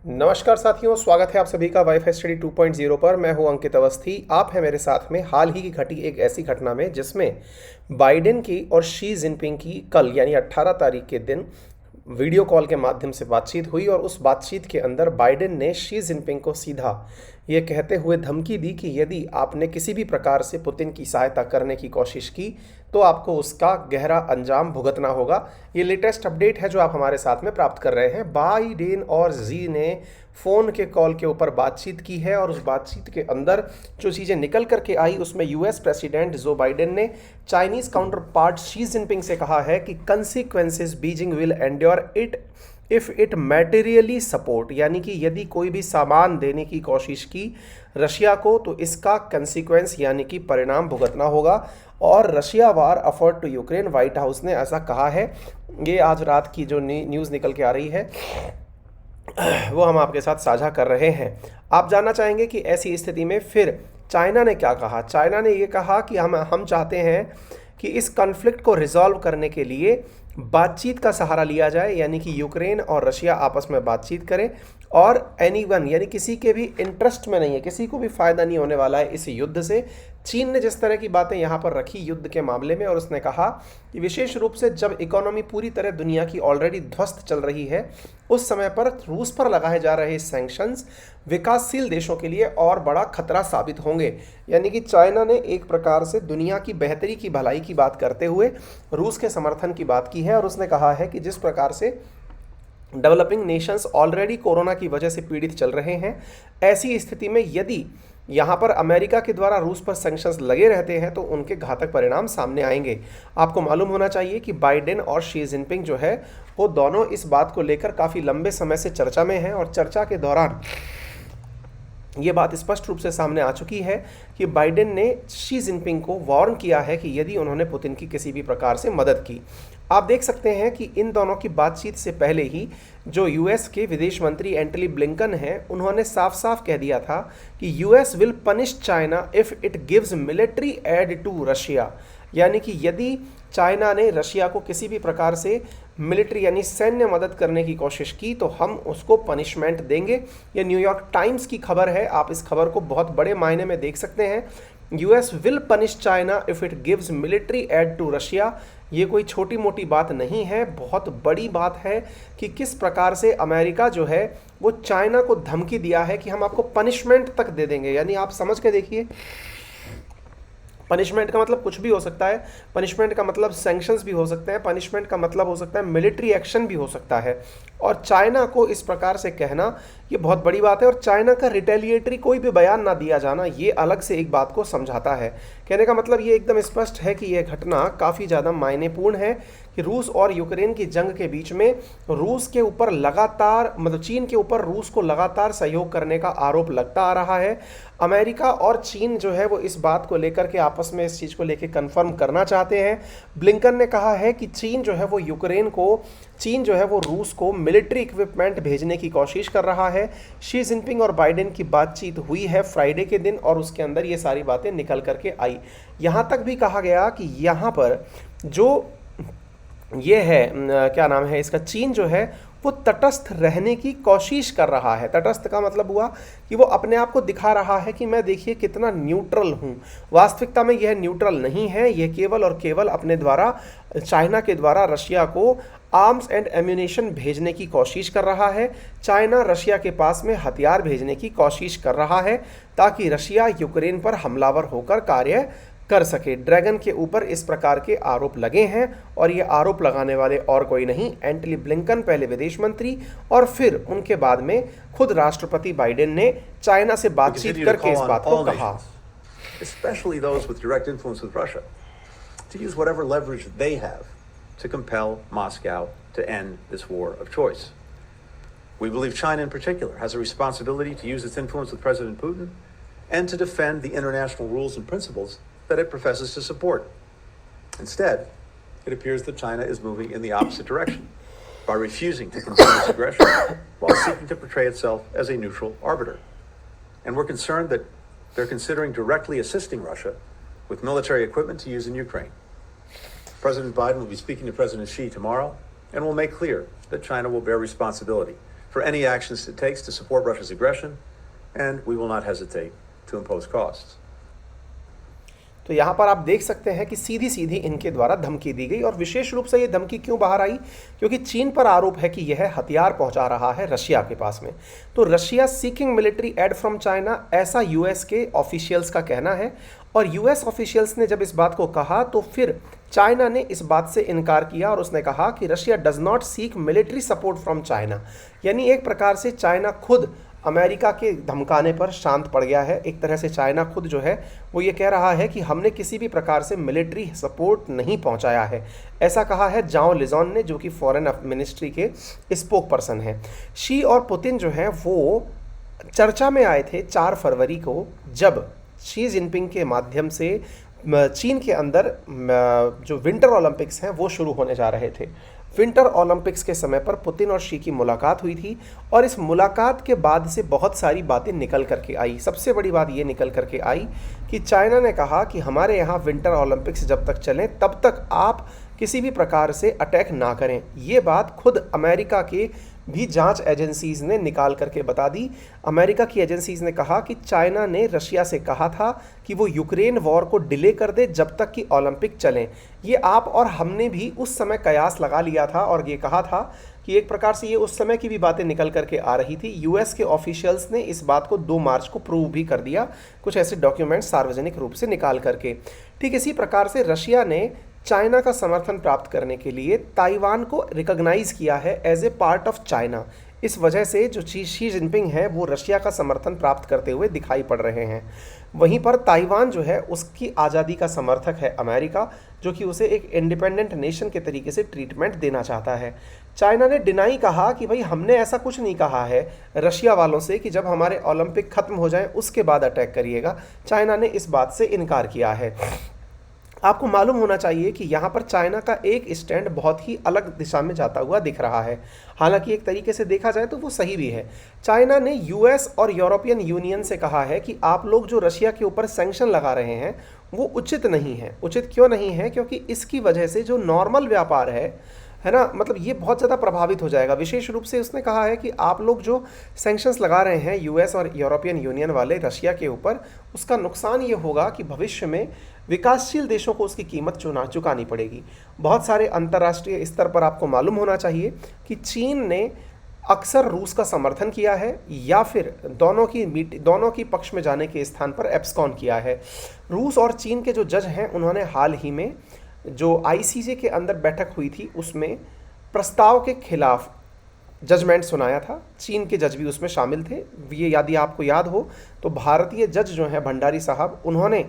नमस्कार साथियों, स्वागत है आप सभी का वाईफाई स्टडी 2.0 पर। मैं हूं अंकित अवस्थी। आप हैं मेरे साथ में हाल ही की घटी एक ऐसी घटना में जिसमें बाइडेन की और शी जिनपिंग की कल यानी 18 तारीख के दिन वीडियो कॉल के माध्यम से बातचीत हुई और उस बातचीत के अंदर बाइडेन ने शी जिनपिंग को सीधा ये कहते हुए धमकी दी कि यदि आपने किसी भी प्रकार से पुतिन की सहायता करने की कोशिश की तो आपको उसका गहरा अंजाम भुगतना होगा। ये लेटेस्ट अपडेट है जो आप हमारे साथ में प्राप्त कर रहे हैं। बाइडेन और जी ने फ़ोन के कॉल के ऊपर बातचीत की है और उस बातचीत के अंदर जो चीज़ें निकल करके आई उसमें यूएस प्रेसिडेंट जो बाइडेन ने Chinese counter part Xi Jinping से कहा है कि consequences Beijing will endure it if it materially support, यानी कि यदि कोई भी सामान देने की कोशिश की रशिया को तो इसका कंसिक्वेंस यानी कि परिणाम भुगतना होगा। और Russia war afford to Ukraine, White House ने ऐसा कहा है। ये आज रात की जो न्यूज़ निकल के आ रही है वो हम आपके साथ साझा कर रहे हैं। आप जानना चाहेंगे कि ऐसी स्थिति में फिर चाइना ने क्या कहा। चाइना ने ये कहा कि हम चाहते हैं कि इस कॉन्फ्लिक्ट को रिजॉल्व करने के लिए बातचीत का सहारा लिया जाए, यानी कि यूक्रेन और रशिया आपस में बातचीत करें और एनीवन यानी किसी के भी इंटरेस्ट में नहीं है, किसी को भी फ़ायदा नहीं होने वाला है इस युद्ध से। चीन ने जिस तरह की बातें यहाँ पर रखी युद्ध के मामले में, और उसने कहा कि विशेष रूप से जब इकोनॉमी पूरी तरह दुनिया की ऑलरेडी ध्वस्त चल रही है उस समय पर रूस पर लगाए जा रहे सैंक्शंस विकासशील देशों के लिए और बड़ा खतरा साबित होंगे। यानी कि चाइना ने एक प्रकार से दुनिया की बेहतरी की भलाई की बात करते हुए रूस के समर्थन की बात की है और उसने कहा है कि जिस प्रकार से डेवलपिंग नेशंस ऑलरेडी कोरोना की वजह से पीड़ित चल रहे हैं, ऐसी स्थिति में यदि यहाँ पर अमेरिका के द्वारा रूस पर सैंक्शंस लगे रहते हैं तो उनके घातक परिणाम सामने आएंगे। आपको मालूम होना चाहिए कि बाइडेन और शी जिनपिंग जो है वो दोनों इस बात को लेकर काफ़ी लंबे समय से चर्चा में हैं और चर्चा के दौरान ये बात स्पष्ट रूप से सामने आ चुकी है कि बाइडेन ने शी जिनपिंग को वार्न किया है कि यदि उन्होंने पुतिन की किसी भी प्रकार से मदद की। आप देख सकते हैं कि इन दोनों की बातचीत से पहले ही जो यूएस के विदेश मंत्री एंटनी ब्लिंकन हैं उन्होंने साफ साफ कह दिया था कि US will punish China if it gives military aid to Russia, यानी कि यदि चाइना ने रशिया को किसी भी प्रकार से मिलिट्री यानी सैन्य मदद करने की कोशिश की तो हम उसको पनिशमेंट देंगे। ये न्यूयॉर्क टाइम्स की खबर है, आप इस खबर को बहुत बड़े मायने में देख सकते हैं। US will punish China if it gives military aid to Russia. ये कोई छोटी मोटी बात नहीं है, बहुत बड़ी बात है कि किस प्रकार से अमेरिका जो है वो चाइना को धमकी दिया है कि हम आपको पनिशमेंट तक दे देंगे। यानी आप समझ के देखिए, पनिशमेंट का मतलब कुछ भी हो सकता है, पनिशमेंट का मतलब सैंक्शंस भी हो सकते हैं, पनिशमेंट का मतलब हो सकता है मिलिट्री एक्शन भी हो सकता है। और चाइना को इस प्रकार से कहना ये बहुत बड़ी बात है और चाइना का रिटेलिएटरी कोई भी बयान ना दिया जाना ये अलग से एक बात को समझाता है। कहने का मतलब ये एकदम स्पष्ट है कि यह घटना काफ़ी ज़्यादा मायनेपूर्ण है कि रूस और यूक्रेन की जंग के बीच में रूस के ऊपर लगातार चीन के ऊपर रूस को लगातार सहयोग करने का आरोप लगता आ रहा है। अमेरिका और चीन जो है वो इस बात को लेकर के आपस में इस चीज़ को लेकर कंफर्म करना चाहते हैं। ब्लिंकन ने कहा है कि चीन जो है वो रूस को मिलिट्री इक्विपमेंट भेजने की कोशिश कर रहा है। शी जिनपिंग और बाइडेन की बातचीत हुई है फ्राइडे के दिन और उसके अंदर ये सारी बातें निकल करके आई। यहाँ तक भी कहा गया कि यहाँ पर जो ये है क्या नाम है इसका, चीन जो है वो तटस्थ रहने की कोशिश कर रहा है। तटस्थ का मतलब हुआ कि वो अपने आप को दिखा रहा है कि मैं देखिए कितना न्यूट्रल हूँ। वास्तविकता में यह न्यूट्रल नहीं है, यह केवल और केवल अपने द्वारा चाइना के द्वारा रशिया को आर्म्स एंड एम्यूनेशन भेजने की कोशिश कर रहा है। चाइना रशिया के पास में हथियार भेजने की कोशिश कर रहा है ताकि रशिया यूक्रेन पर हमलावर होकर कार्य कर सके। ड्रैगन के ऊपर इस प्रकार के आरोप लगे हैं और ये आरोप लगाने वाले और कोई नहीं, एंटनी ब्लिंकन पहले विदेश मंत्री और फिर उनके बाद में खुद राष्ट्रपति बाइडेन ने चाइना से बातचीत करके इस बात को कहा। Especially those with direct influence with Russia, to use whatever leverage they have to compel Moscow to end this war of choice. We believe China in particular has a responsibility to use its influence with President Putin and to defend the international rules and principles that it professes to support. Instead, it appears that China is moving in the opposite direction by refusing to continue its aggression while seeking to portray itself as a neutral arbiter. And we're concerned that they're considering directly assisting Russia with military equipment to use in Ukraine. President Biden will be speaking to President Xi tomorrow and will make clear that China will bear responsibility for any actions it takes to support Russia's aggression, and we will not hesitate to impose costs. तो यहाँ पर आप देख सकते हैं कि सीधी सीधी इनके द्वारा धमकी दी गई। और विशेष रूप से ये धमकी क्यों बाहर आई? क्योंकि चीन पर आरोप है कि यह हथियार पहुंचा रहा है रशिया के पास में। तो Russia seeking military add from China, ऐसा यूएस के ऑफिशियल्स का कहना है। और यूएस ऑफिशियल्स ने जब इस बात को कहा तो फिर चाइना ने इस बात से इनकार किया और उसने कहा कि Russia does not seek military support from China. यानी एक प्रकार से चाइना खुद अमेरिका के धमकाने पर शांत पड़ गया है। एक तरह से चाइना खुद जो है वो ये कह रहा है कि हमने किसी भी प्रकार से मिलिट्री सपोर्ट नहीं पहुंचाया है। ऐसा कहा है जाओ लिजॉन ने, जो कि फॉरेन मिनिस्ट्री के स्पोक पर्सन हैं। शी और पुतिन जो हैं वो चर्चा में आए थे 4 फरवरी को, जब शी जिनपिंग के माध्यम से चीन के अंदर जो विंटर ओलंपिक्स हैं वो शुरू होने जा रहे थे। विंटर ओलंपिक्स के समय पर पुतिन और शी की मुलाकात हुई थी और इस मुलाकात के बाद से बहुत सारी बातें निकल करके आई। सबसे बड़ी बात ये निकल करके आई कि चाइना ने कहा कि हमारे यहाँ विंटर ओलंपिक्स जब तक चलें तब तक आप किसी भी प्रकार से अटैक ना करें। ये बात खुद अमेरिका के भी जांच एजेंसीज़ ने निकाल करके बता दी। अमेरिका की एजेंसीज़ ने कहा कि चाइना ने रशिया से कहा था कि वो यूक्रेन वॉर को डिले कर दे जब तक कि ओलंपिक चलें। ये आप और हमने भी उस समय कयास लगा लिया था और ये कहा था कि एक प्रकार से ये उस समय की भी बातें निकल करके आ रही थी। यूएस के ऑफिशियल्स ने इस बात को 2 मार्च को प्रूव भी कर दिया, कुछ ऐसे डॉक्यूमेंट सार्वजनिक रूप से निकाल करके। ठीक इसी प्रकार से रशिया ने चाइना का समर्थन प्राप्त करने के लिए ताइवान को रिकॉग्नाइज किया है as a part of China. इस वजह से जो शी जिनपिंग है वो रशिया का समर्थन प्राप्त करते हुए दिखाई पड़ रहे हैं। वहीं पर ताइवान जो है उसकी आज़ादी का समर्थक है अमेरिका, जो कि उसे एक इंडिपेंडेंट नेशन के तरीके से ट्रीटमेंट देना चाहता है। चाइना ने डिनाई कहा कि भाई हमने ऐसा कुछ नहीं कहा है रशिया वालों से कि जब हमारे ओलंपिक ख़त्म हो जाएं उसके बाद अटैक करिएगा। चाइना ने इस बात से इनकार किया है। आपको मालूम होना चाहिए कि यहाँ पर चाइना का एक स्टैंड बहुत ही अलग दिशा में जाता हुआ दिख रहा है। हालांकि एक तरीके से देखा जाए तो वो सही भी है। चाइना ने यूएस और यूरोपियन यूनियन से कहा है कि आप लोग जो रशिया के ऊपर सैंक्शन लगा रहे हैं वो उचित नहीं है। उचित क्यों नहीं है? क्योंकि इसकी वजह से जो नॉर्मल व्यापार है ना, मतलब ये बहुत ज़्यादा प्रभावित हो जाएगा। विशेष रूप से उसने कहा है कि आप लोग जो सैंक्शंस लगा रहे हैं यूएस और यूरोपियन यूनियन वाले रशिया के ऊपर, उसका नुकसान ये होगा कि भविष्य में विकासशील देशों को उसकी कीमत चुकानी पड़ेगी। बहुत सारे अंतर्राष्ट्रीय स्तर पर आपको मालूम होना चाहिए कि चीन ने अक्सर रूस का समर्थन किया है या फिर दोनों की पक्ष में जाने के स्थान पर एब्सकॉन किया है। रूस और चीन के जो जज हैं उन्होंने हाल ही में जो आईसीजे के अंदर बैठक हुई थी उसमें प्रस्ताव के खिलाफ जजमेंट सुनाया था। चीन के जज भी उसमें शामिल थे। ये यदि आपको याद हो तो भारतीय जज जो हैं भंडारी साहब, उन्होंने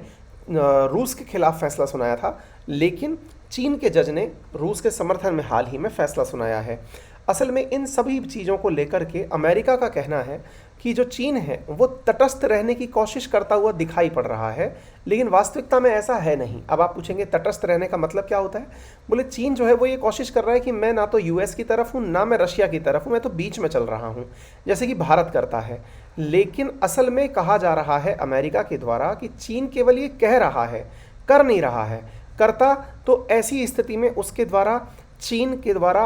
रूस के खिलाफ फैसला सुनाया था, लेकिन चीन के जज ने रूस के समर्थन में हाल ही में फैसला सुनाया है। असल में इन सभी चीज़ों को लेकर के अमेरिका का कहना है कि जो चीन है वो तटस्थ रहने की कोशिश करता हुआ दिखाई पड़ रहा है, लेकिन वास्तविकता में ऐसा है नहीं। अब आप पूछेंगे तटस्थ रहने का मतलब क्या होता है? बोले चीन जो है वो ये कोशिश कर रहा है कि मैं ना तो यूएस की तरफ हूँ ना मैं रशिया की तरफ हूँ, मैं तो बीच में चल रहा हूँ, जैसे कि भारत करता है। लेकिन असल में कहा जा रहा है अमेरिका के द्वारा कि चीन केवल ये कह रहा है, कर नहीं रहा है। करता तो ऐसी स्थिति में उसके द्वारा चीन के द्वारा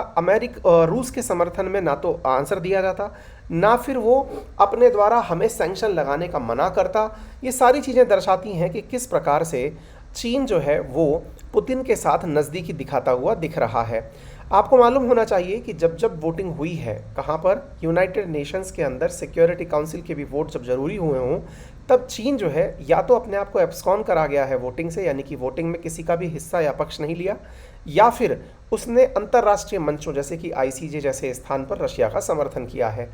रूस के समर्थन में ना तो आंसर दिया जाता, ना फिर वो अपने द्वारा हमें सैंक्शन लगाने का मना करता। ये सारी चीज़ें दर्शाती हैं कि किस प्रकार से चीन जो है वो पुतिन के साथ नज़दीकी दिखाता हुआ दिख रहा है। आपको मालूम होना चाहिए कि जब जब वोटिंग हुई है, कहाँ पर, यूनाइटेड नेशंस के अंदर सिक्योरिटी काउंसिल के भी वोट जब ज़रूरी हुए हों, तब चीन जो है या तो अपने आप को एब्सकॉन करा गया है वोटिंग से, यानी कि वोटिंग में किसी का भी हिस्सा या पक्ष नहीं लिया, या फिर उसने अंतर्राष्ट्रीय मंचों जैसे कि आईसीजे जैसे स्थान पर रशिया का समर्थन किया है।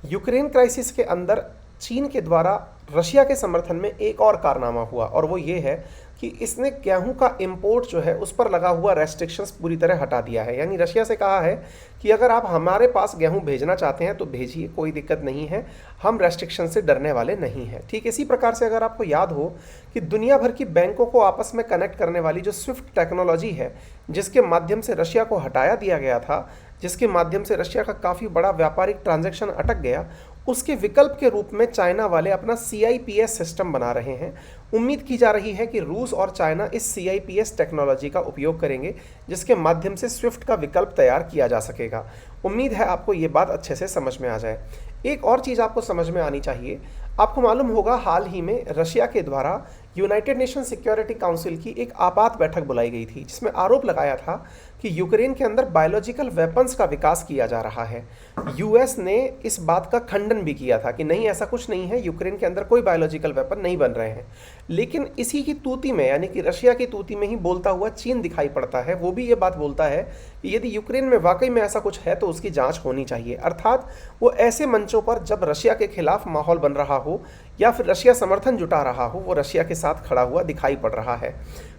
यूक्रेन क्राइसिस के अंदर चीन के द्वारा रशिया के समर्थन में एक और कारनामा हुआ, और वो ये है कि इसने गेहूं का इंपोर्ट जो है उस पर लगा हुआ रेस्ट्रिक्शंस पूरी तरह हटा दिया है। यानी रशिया से कहा है कि अगर आप हमारे पास गेहूं भेजना चाहते हैं तो भेजिए, कोई दिक्कत नहीं है, हम रेस्ट्रिक्शन से डरने वाले नहीं हैं। ठीक इसी प्रकार से अगर आपको याद हो कि दुनिया भर की बैंकों को आपस में कनेक्ट करने वाली जो स्विफ्ट टेक्नोलॉजी है, जिसके माध्यम से रशिया को हटाया दिया गया था, जिसके माध्यम से रशिया का काफ़ी बड़ा व्यापारिक ट्रांजैक्शन अटक गया, उसके विकल्प के रूप में चाइना वाले अपना CIPS सिस्टम बना रहे हैं। उम्मीद की जा रही है कि रूस और चाइना इस CIPS टेक्नोलॉजी का उपयोग करेंगे, जिसके माध्यम से स्विफ्ट का विकल्प तैयार किया जा सकेगा। उम्मीद है आपको ये बात अच्छे से समझ में आ जाए। एक और चीज़ आपको समझ में आनी चाहिए, आपको मालूम होगा हाल ही में रशिया के द्वारा यूनाइटेड नेशन सिक्योरिटी काउंसिल की एक आपात बैठक बुलाई गई थी, जिसमें आरोप लगाया था कि यूक्रेन के अंदर बायोलॉजिकल वेपन्स का विकास किया जा रहा है। यूएस ने इस बात का खंडन भी किया था कि नहीं, ऐसा कुछ नहीं है, यूक्रेन के अंदर कोई बायोलॉजिकल वेपन नहीं बन रहे हैं। लेकिन इसी की तूती में, यानी कि रशिया की तूती में ही बोलता हुआ चीन दिखाई पड़ता है। वो भी ये बात बोलता है कि यदि यूक्रेन में वाकई में ऐसा कुछ है तो उसकी जांच होनी चाहिए। अर्थात वो ऐसे मंचों पर जब रशिया के खिलाफ माहौल बन रहा हो या फिर रशिया समर्थन जुटा रहा हो, वो रशिया के साथ खड़ा हुआ दिखाई पड़ रहा है।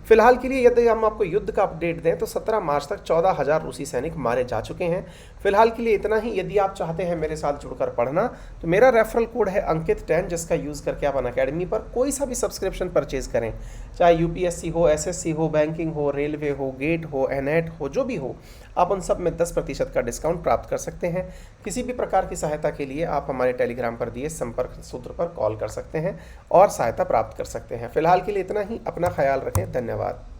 फिलहाल के लिए यदि हम आपको युद्ध का अपडेट दें तो 17 मार्च तक 14,000 रूसी सैनिक मारे जा चुके हैं। फिलहाल के लिए इतना ही। यदि आप चाहते हैं मेरे साथ जुड़कर पढ़ना तो मेरा रेफरल कोड है अंकित10, जिसका यूज़ करके आप अनअकैडमी पर कोई सा भी सब्सक्रिप्शन परचेज करें, चाहे यूपीएससी हो, एसएससी हो, बैंकिंग हो, रेलवे हो, गेट हो, एनएट हो, जो भी हो, आप उन सब में 10% का डिस्काउंट प्राप्त कर सकते हैं। किसी भी प्रकार की सहायता के लिए आप हमारे टेलीग्राम पर दिए संपर्क सूत्र पर कॉल कर सकते हैं और सहायता प्राप्त कर सकते हैं। फिलहाल के लिए इतना ही। अपना ख्याल रखें। धन्यवाद।